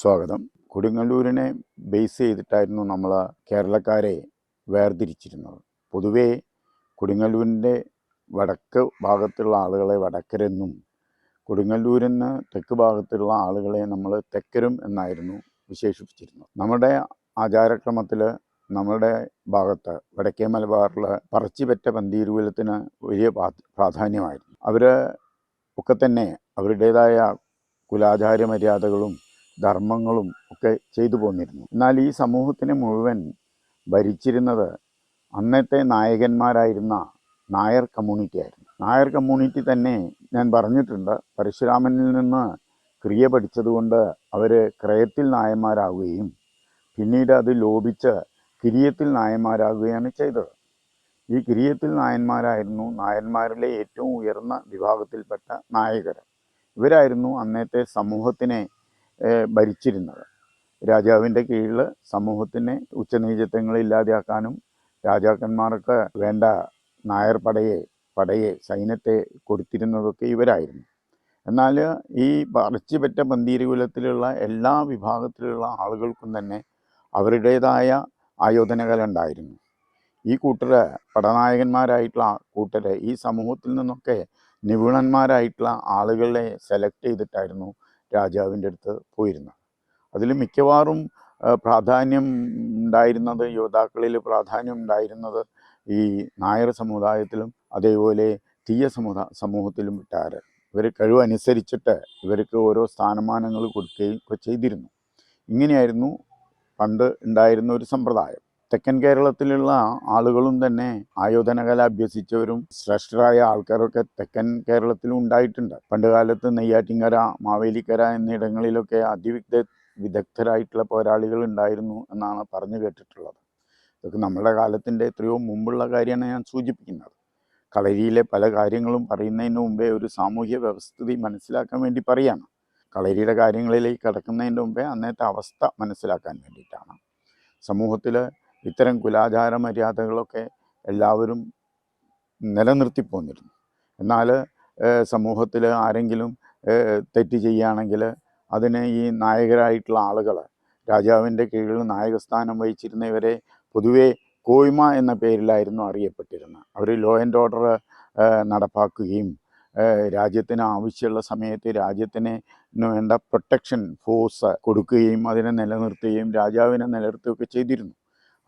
സ്വാഗതം. കൊടുങ്ങല്ലൂരിനെ ബേസ് ചെയ്തിട്ടായിരുന്നു നമ്മൾ കേരളക്കാരെ വേർതിരിച്ചിരുന്നത്. പൊതുവേ കൊടുങ്ങല്ലൂരിൻ്റെ വടക്ക് ഭാഗത്തുള്ള ആളുകളെ വടക്കരെന്നും കൊടുങ്ങല്ലൂരിന് തെക്ക് ഭാഗത്തുള്ള ആളുകളെ നമ്മൾ തെക്കരും എന്നായിരുന്നു വിശേഷിപ്പിച്ചിരുന്നത്. നമ്മുടെ ആചാരക്രമത്തിൽ നമ്മുടെ ഭാഗത്ത് വടക്കേ മലബാറിൽ പറച്ചിപെറ്റ പന്തീരുകുലത്തിന് വലിയ പ്രാധാന്യമായിരുന്നു. അവർ ഒക്കെ തന്നെ അവരുടേതായ കുലാചാര മര്യാദകളും ധർമ്മങ്ങളും ഒക്കെ ചെയ്തു പോന്നിരുന്നു. എന്നാൽ ഈ സമൂഹത്തിനെ മുഴുവൻ ഭരിച്ചിരുന്നത് അന്നത്തെ നായകന്മാരായിരുന്ന നായർ കമ്മ്യൂണിറ്റി ആയിരുന്നു. നായർ കമ്മ്യൂണിറ്റി തന്നെ ഞാൻ പറഞ്ഞിട്ടുണ്ട്, പരശുരാമനിൽ നിന്ന് ക്രിയ പഠിച്ചതുകൊണ്ട് അവർ ക്രയത്തിൽ നായന്മാരാകുകയും പിന്നീട് അത് ലോപിച്ച് കിരിയത്തിൽ നായന്മാരാകുകയാണ് ചെയ്തത്. ഈ കിരിയത്തിൽ നായന്മാരായിരുന്നു നായന്മാരിലെ ഏറ്റവും ഉയർന്ന വിഭാഗത്തിൽപ്പെട്ട നായകർ. ഇവരായിരുന്നു അന്നത്തെ സമൂഹത്തിനെ ഭരിച്ചിരുന്നത്. രാജാവിൻ്റെ കീഴിൽ സമൂഹത്തിനെ ഉച്ചനീചത്വങ്ങളില്ലാതെയാക്കാനും രാജാക്കന്മാർക്ക് വേണ്ട നായർ പടയെ സൈന്യത്തെ കൊടുത്തിരുന്നതൊക്കെ ഇവരായിരുന്നു. എന്നാൽ ഈ പറച്ചിപെറ്റ പന്തീരുകുലത്തിലുള്ള എല്ലാ വിഭാഗത്തിലുള്ള ആളുകൾക്കും തന്നെ അവരുടേതായ ആയോധനകല ഉണ്ടായിരുന്നു. ഈ കൂട്ടർ പടനായകന്മാരായിട്ടുള്ള കൂട്ടർ ഈ സമൂഹത്തിൽ നിന്നൊക്കെ നിപുണന്മാരായിട്ടുള്ള ആളുകളെ സെലക്ട് ചെയ്തിട്ടായിരുന്നു രാജാവിൻ്റെ അടുത്ത് പോയിരുന്നത്. അതിൽ മിക്കവാറും പ്രാധാന്യം ഉണ്ടായിരുന്നത്, യോദ്ധാക്കളിൽ പ്രാധാന്യം ഉണ്ടായിരുന്നത് ഈ നായർ സമുദായത്തിലും അതേപോലെ തീയ സമൂഹത്തിലും വിട്ടാറ്. ഇവർ കഴിവനുസരിച്ചിട്ട് ഇവർക്ക് ഓരോ സ്ഥാനമാനങ്ങൾ കൊടുക്കുകയും ഒക്കെ ചെയ്തിരുന്നു. ഇങ്ങനെയായിരുന്നു പണ്ട് ഉണ്ടായിരുന്ന ഒരു സമ്പ്രദായം. തെക്കൻ കേരളത്തിലുള്ള ആളുകളും തന്നെ ആയോധനകല അഭ്യസിച്ചവരും ശ്രേഷ്ഠരായ ആൾക്കാരൊക്കെ തെക്കൻ കേരളത്തിലും ഉണ്ടായിട്ടുണ്ട്. പണ്ട് കാലത്ത് നെയ്യാറ്റിൻകര, മാവേലിക്കര എന്നിടങ്ങളിലൊക്കെ വിദഗ്ധരായിട്ടുള്ള പോരാളികൾ ഉണ്ടായിരുന്നു എന്നാണ് പറഞ്ഞു കേട്ടിട്ടുള്ളത്. ഇതൊക്കെ നമ്മുടെ കാലത്തിൻ്റെ എത്രയോ മുമ്പുള്ള കാര്യമാണ് ഞാൻ സൂചിപ്പിക്കുന്നത്. കളരിയിലെ പല കാര്യങ്ങളും പറയുന്നതിന് മുമ്പേ ഒരു സാമൂഹ്യ വ്യവസ്ഥിതി മനസ്സിലാക്കാൻ വേണ്ടി പറയാണ്. കളരിയുടെ കാര്യങ്ങളിലേക്ക് കടക്കുന്നതിൻ്റെ മുമ്പേ അന്നത്തെ അവസ്ഥ മനസ്സിലാക്കാൻ വേണ്ടിയിട്ടാണ്. സമൂഹത്തിൽ ഇത്തരം കുലാചാര മര്യാദകളൊക്കെ എല്ലാവരും നിലനിർത്തി പോന്നിരുന്നു. എന്നാൽ സമൂഹത്തിൽ ആരെങ്കിലും തെറ്റ് ചെയ്യുകയാണെങ്കിൽ അതിന് ഈ നായകരായിട്ടുള്ള ആളുകൾ, രാജാവിൻ്റെ കീഴിൽ നായകസ്ഥാനം വഹിച്ചിരുന്നവരെ പൊതുവേ കോയ്മ എന്ന പേരിലായിരുന്നു അറിയപ്പെട്ടിരുന്നത്. അവർ ലോ ആൻഡ് ഓർഡർ നടപ്പാക്കുകയും രാജ്യത്തിന് ആവശ്യമുള്ള സമയത്ത് രാജ്യത്തിന് വേണ്ട പ്രൊട്ടക്ഷൻ ഫോഴ്സ് കൊടുക്കുകയും അതിനെ നിലനിർത്തുകയും രാജാവിനെ നിലനിർത്തുകയൊക്കെ ചെയ്തിരുന്നു.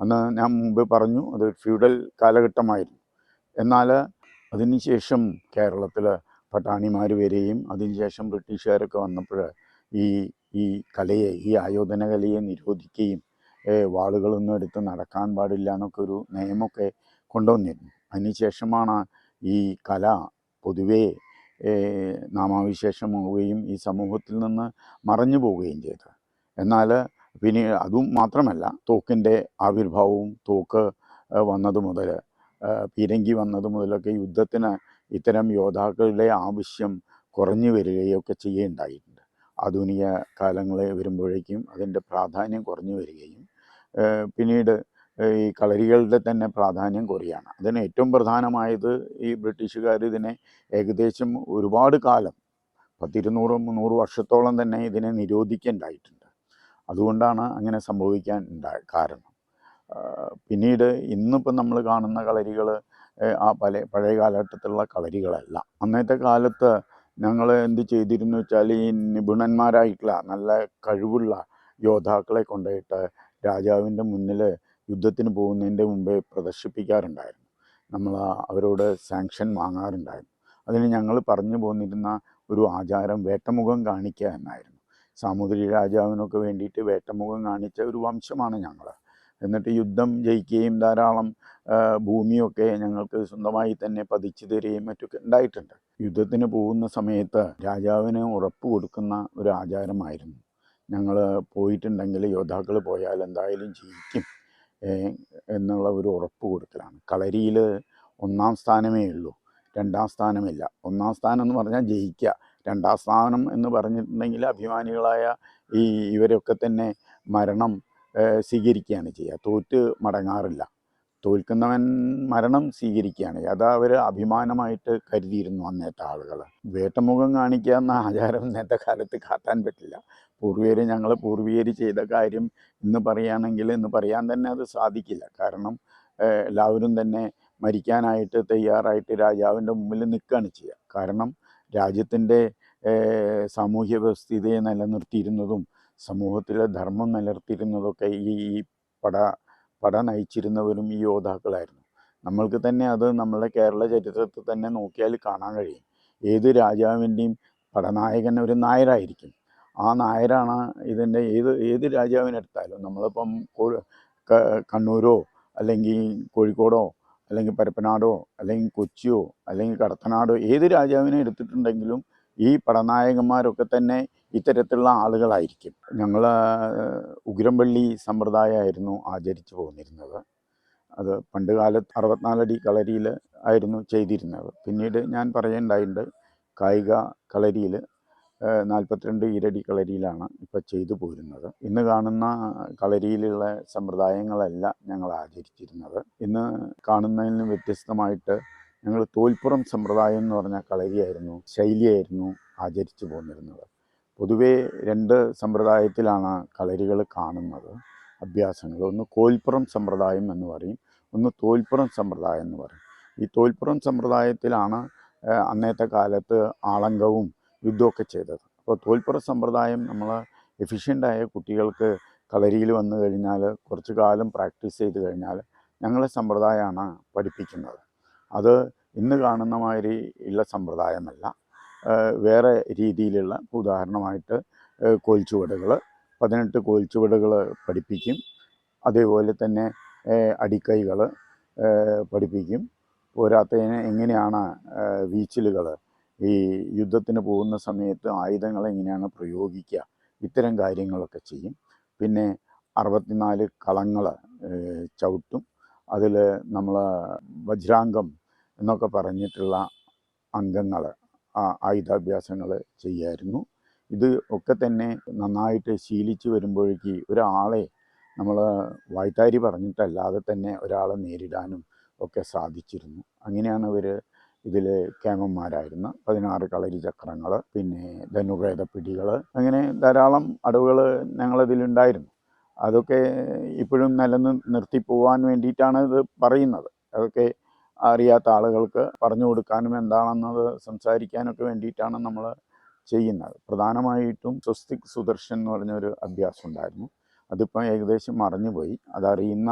അന്ന് ഞാൻ മുമ്പ് പറഞ്ഞു, അത് ഫ്യൂഡൽ കാലഘട്ടമായിരുന്നു. എന്നാൽ അതിനുശേഷം കേരളത്തിൽ പട്ടാണിമാർ വരികയും അതിനുശേഷം ബ്രിട്ടീഷുകാരൊക്കെ വന്നപ്പോൾ ഈ കലയെ, ഈ ആയോധന കലയെ നിരോധിക്കുകയും വാളുകളൊന്നും എടുത്ത് നടക്കാൻ പാടില്ല എന്നൊക്കെ ഒരു നിയമമൊക്കെ കൊണ്ടുവന്നിരുന്നു. അതിനുശേഷമാണ് ഈ കല പൊതുവേ നാമാവിശേഷമാവുകയും ഈ സമൂഹത്തിൽ നിന്ന് മറഞ്ഞു പോവുകയും ചെയ്തത്. എന്നാൽ പിന്നെ അതും മാത്രമല്ല, തോക്കിൻ്റെ ആവിർഭാവവും തോക്ക് വന്നത് മുതൽ, പീരങ്കി വന്നത് മുതലൊക്കെ യുദ്ധത്തിന് ഇത്തരം യോദ്ധാക്കളുടെ ആവശ്യം കുറഞ്ഞു വരികയൊക്കെ ചെയ്യുകയുണ്ടായിട്ടുണ്ട്. ആധുനിക കാലങ്ങൾ വരുമ്പോഴേക്കും അതിൻ്റെ പ്രാധാന്യം കുറഞ്ഞു വരികയും പിന്നീട് ഈ കളരികളുടെ തന്നെ പ്രാധാന്യം കുറയാണ്. അതിന് ഏറ്റവും പ്രധാനമായത് ഈ ബ്രിട്ടീഷുകാർ ഇതിനെ ഏകദേശം ഒരുപാട് കാലം 100-200-300 വർഷത്തോളം തന്നെ ഇതിനെ നിരോധിക്കുകയുണ്ടായിട്ടുണ്ട്. അതുകൊണ്ടാണ് അങ്ങനെ സംഭവിക്കാൻ കാരണം. പിന്നീട് ഇന്നിപ്പം നമ്മൾ കാണുന്ന കളരികൾ ആ പഴയ കാലഘട്ടത്തിലുള്ള കളരികളല്ല. അന്നത്തെ കാലത്ത് ഞങ്ങൾ എന്ത് ചെയ്തിരുന്നു വെച്ചാൽ, ഈ നിപുണന്മാരായിട്ടുള്ള നല്ല കഴിവുള്ള യോദ്ധാക്കളെ കൊണ്ടുപോയിട്ട് രാജാവിൻ്റെ മുന്നിൽ യുദ്ധത്തിന് പോകുന്നതിൻ്റെ മുമ്പേ പ്രദർശിപ്പിക്കാറുണ്ടായിരുന്നു. നമ്മൾ അവരോട് സാങ്ഷൻ വാങ്ങാറുണ്ടായിരുന്നു. അതിന് ഞങ്ങൾ പറഞ്ഞു പോന്നിരുന്ന ഒരു ആചാരം വേട്ടമുഖം കാണിക്കുക എന്നായിരുന്നു. സാമൂതിരി രാജാവിനൊക്കെ വേണ്ടിയിട്ട് വേട്ടമുഖം കാണിച്ച ഒരു വംശമാണ് ഞങ്ങൾ. എന്നിട്ട് യുദ്ധം ജയിക്കുകയും ധാരാളം ഭൂമിയൊക്കെ ഞങ്ങൾക്ക് സ്വന്തമായി തന്നെ പതിച്ചു തരികയും മറ്റൊക്കെ ഉണ്ടായിട്ടുണ്ട്. യുദ്ധത്തിന് പോകുന്ന സമയത്ത് രാജാവിന് ഉറപ്പ് കൊടുക്കുന്ന ഒരു ആചാരമായിരുന്നു, ഞങ്ങൾ പോയിട്ടുണ്ടെങ്കിൽ യോദ്ധാക്കൾ പോയാൽ എന്തായാലും ജയിക്കും എന്നുള്ള ഒരു ഉറപ്പ് കൊടുക്കലാണ്. കളരിയിൽ 1-ാം സ്ഥാനമേ ഉള്ളൂ, 2-ാം സ്ഥാനമില്ല. 1-ാം സ്ഥാനം എന്ന് പറഞ്ഞാൽ ജയിക്കുക, 2-ാം സ്ഥാനം എന്ന് പറഞ്ഞിട്ടുണ്ടെങ്കിൽ അഭിമാനികളായ ഇവരൊക്കെ തന്നെ മരണം സ്വീകരിക്കുകയാണ് ചെയ്യുക, തോറ്റ് മടങ്ങാറില്ല. തോൽക്കുന്നവൻ മരണം സ്വീകരിക്കുകയാണ്. അത് അവർ അഭിമാനമായിട്ട് കരുതിയിരുന്നു അന്നത്തെ ആളുകൾ. വേട്ടമുഖം കാണിക്കുക എന്ന ആചാരം ഇന്നത്തെ കാലത്ത് കാട്ടാൻ പറ്റില്ല. പൂർവികർ ചെയ്ത കാര്യം ഇന്ന് പറയുകയാണെങ്കിൽ ഇന്ന് പറയാൻ തന്നെ അത് സാധിക്കില്ല. കാരണം എല്ലാവരും തന്നെ മരിക്കാനായിട്ട് തയ്യാറായിട്ട് രാജാവിൻ്റെ മുമ്പിൽ നിൽക്കുകയാണ് ചെയ്യുക. കാരണം രാജ്യത്തിൻ്റെ സാമൂഹ്യ വ്യവസ്ഥിതിയെ നിലനിർത്തിയിരുന്നതും സമൂഹത്തിലെ ധർമ്മം നിലനിർത്തിയിരുന്നതൊക്കെ ഈ പട നയിച്ചിരുന്നവരും ഈ യോദ്ധാക്കളായിരുന്നു. നമ്മൾക്ക് തന്നെ അത് നമ്മളുടെ കേരള ചരിത്രത്തിൽ തന്നെ നോക്കിയാൽ കാണാൻ കഴിയും. ഏത് രാജാവിൻ്റെയും പടനായകൻ ഒരു നായരായിരിക്കും. ആ നായരാണ് ഇതിൻ്റെ ഏത് രാജാവിനെടുത്താലും. നമ്മളിപ്പം കണ്ണൂരോ അല്ലെങ്കിൽ കോഴിക്കോടോ അല്ലെങ്കിൽ പരപ്പനാടോ അല്ലെങ്കിൽ കൊച്ചിയോ അല്ലെങ്കിൽ കടത്തനാടോ ഏത് രാജാവിനെ എടുത്തിട്ടുണ്ടെങ്കിലും ഈ പടനായകന്മാരൊക്കെ തന്നെ ഇത്തരത്തിലുള്ള ആളുകളായിരിക്കും. ഞങ്ങൾ ഉഗ്രംപള്ളി സമ്പ്രദായമായിരുന്നു ആചരിച്ചു പോന്നിരുന്നത്. അത് പണ്ട് കാലത്ത് 64 അടി കളരിയിൽ ആയിരുന്നു ചെയ്തിരുന്നത്. പിന്നീട് ഞാൻ പറയേണ്ടായിട്ടുണ്ട്, കായിക കളരിയിൽ 42 ഈരടി കളരിയിലാണ് ഇപ്പോൾ ചെയ്തു പോരുന്നത്. ഇന്ന് കാണുന്ന കളരിയിലുള്ള സമ്പ്രദായങ്ങളല്ല ഞങ്ങൾ ആചരിച്ചിരുന്നത്. ഇന്ന് കാണുന്നതിന് വ്യത്യസ്തമായിട്ട് ഞങ്ങൾ തോൽപ്പുറം സമ്പ്രദായം എന്ന് പറഞ്ഞ കളരിയായിരുന്നു, ശൈലിയായിരുന്നു ആചരിച്ചു പോന്നിരുന്നത്. പൊതുവേ 2 സമ്പ്രദായത്തിലാണ് കളരികൾ കാണുന്നത്, അഭ്യാസങ്ങൾ. ഒന്ന് കോൽപ്പുറം സമ്പ്രദായം എന്ന് പറയും, ഒന്ന് തോൽപ്പുറം സമ്പ്രദായം എന്ന് പറയും. ഈ തോൽപ്പുറം സമ്പ്രദായത്തിലാണ് അന്നത്തെ കാലത്ത് ആളങ്കവും യുദ്ധമൊക്കെ ചെയ്തത്. അപ്പോൾ തോൽപ്പുറം സമ്പ്രദായം നമ്മൾ എഫിഷ്യൻ്റായ കുട്ടികൾക്ക് കളരിയിൽ വന്നു കഴിഞ്ഞാൽ കുറച്ച് കാലം പ്രാക്ടീസ് ചെയ്ത് കഴിഞ്ഞാൽ ഞങ്ങളെ സമ്പ്രദായമാണ് പഠിപ്പിക്കുന്നത്. അത് ഇന്ന് കാണുന്ന മാതിരി ഉള്ള സമ്പ്രദായമല്ല. വേറെ രീതിയിലുള്ള, ഉദാഹരണമായിട്ട് കോൽച്ചുവടുകൾ 18 കോൽച്ചുവടുകൾ പഠിപ്പിക്കും. അതേപോലെ തന്നെ അടിക്കൈകൾ പഠിപ്പിക്കും. പോരാത്തതിന് എങ്ങനെയാണ് വീച്ചിലുകൾ, ഈ യുദ്ധത്തിന് പോകുന്ന സമയത്ത് ആയുധങ്ങൾ എങ്ങനെയാണ് പ്രയോഗിക്കുക, ഇത്തരം കാര്യങ്ങളൊക്കെ ചെയ്യും. പിന്നെ 64 കളങ്ങൾ ചവിട്ടും. അതിൽ നമ്മൾ വജ്രാംഗം എന്നൊക്കെ പറഞ്ഞിട്ടുള്ള അംഗങ്ങൾ, ആയുധാഭ്യാസങ്ങൾ ചെയ്യായിരുന്നു. ഇത് ഒക്കെ തന്നെ നന്നായിട്ട് ശീലിച്ച് വരുമ്പോഴേക്ക് ഒരാളെ നമ്മൾ വായ്ത്താരി പറഞ്ഞിട്ടല്ലാതെ തന്നെ ഒരാളെ നേരിടാനും ഒക്കെ സാധിച്ചിരുന്നു. അങ്ങനെയാണ് ഇവർ ഇതിൽ കേമന്മാരായിരുന്ന 16 കളരി ചക്രങ്ങൾ, പിന്നെ ധനുർവേദപ്പിടികൾ, അങ്ങനെ ധാരാളം അടവുകൾ ഞങ്ങളിതിലുണ്ടായിരുന്നു. അതൊക്കെ ഇപ്പോഴും നിലനിർത്തി പോകാൻ വേണ്ടിയിട്ടാണ് ഇത് പറയുന്നത്. അതൊക്കെ അറിയാത്ത ആളുകൾക്ക് പറഞ്ഞു കൊടുക്കാനും എന്താണെന്നത് സംസാരിക്കാനൊക്കെ വേണ്ടിയിട്ടാണ് നമ്മൾ ചെയ്യുന്നത്. പ്രധാനമായിട്ടും സ്വസ്തിക് സുദർശൻ എന്ന് പറഞ്ഞൊരു അഭ്യാസം ഉണ്ടായിരുന്നു. അതിപ്പോൾ ഏകദേശം മറഞ്ഞുപോയി. അതറിയുന്ന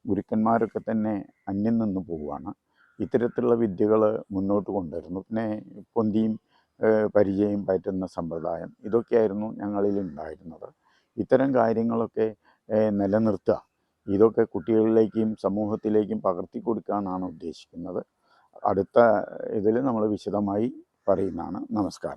ഗുരുക്കന്മാരൊക്കെ തന്നെ അന്യം നിന്ന് പോവുകയാണ്. ഇത്തരത്തിലുള്ള വിദ്യകൾ മുന്നോട്ട് കൊണ്ടുവരുന്നു. പിന്നെ പൊന്തിയും പരിചയം പറ്റുന്ന സമ്പ്രദായം, ഇതൊക്കെയായിരുന്നു ഞങ്ങളിൽ ഉണ്ടായിരുന്നത്. ഇത്തരം കാര്യങ്ങളൊക്കെ നിലനിർത്തുക, ഇതൊക്കെ കുട്ടികളിലേക്കും സമൂഹത്തിലേക്കും പകർത്തി കൊടുക്കാനാണ് ഉദ്ദേശിക്കുന്നത്. അടുത്ത ഇതിൽ നമ്മൾ വിശദമായി പറയുന്നതാണ്. നമസ്കാരം.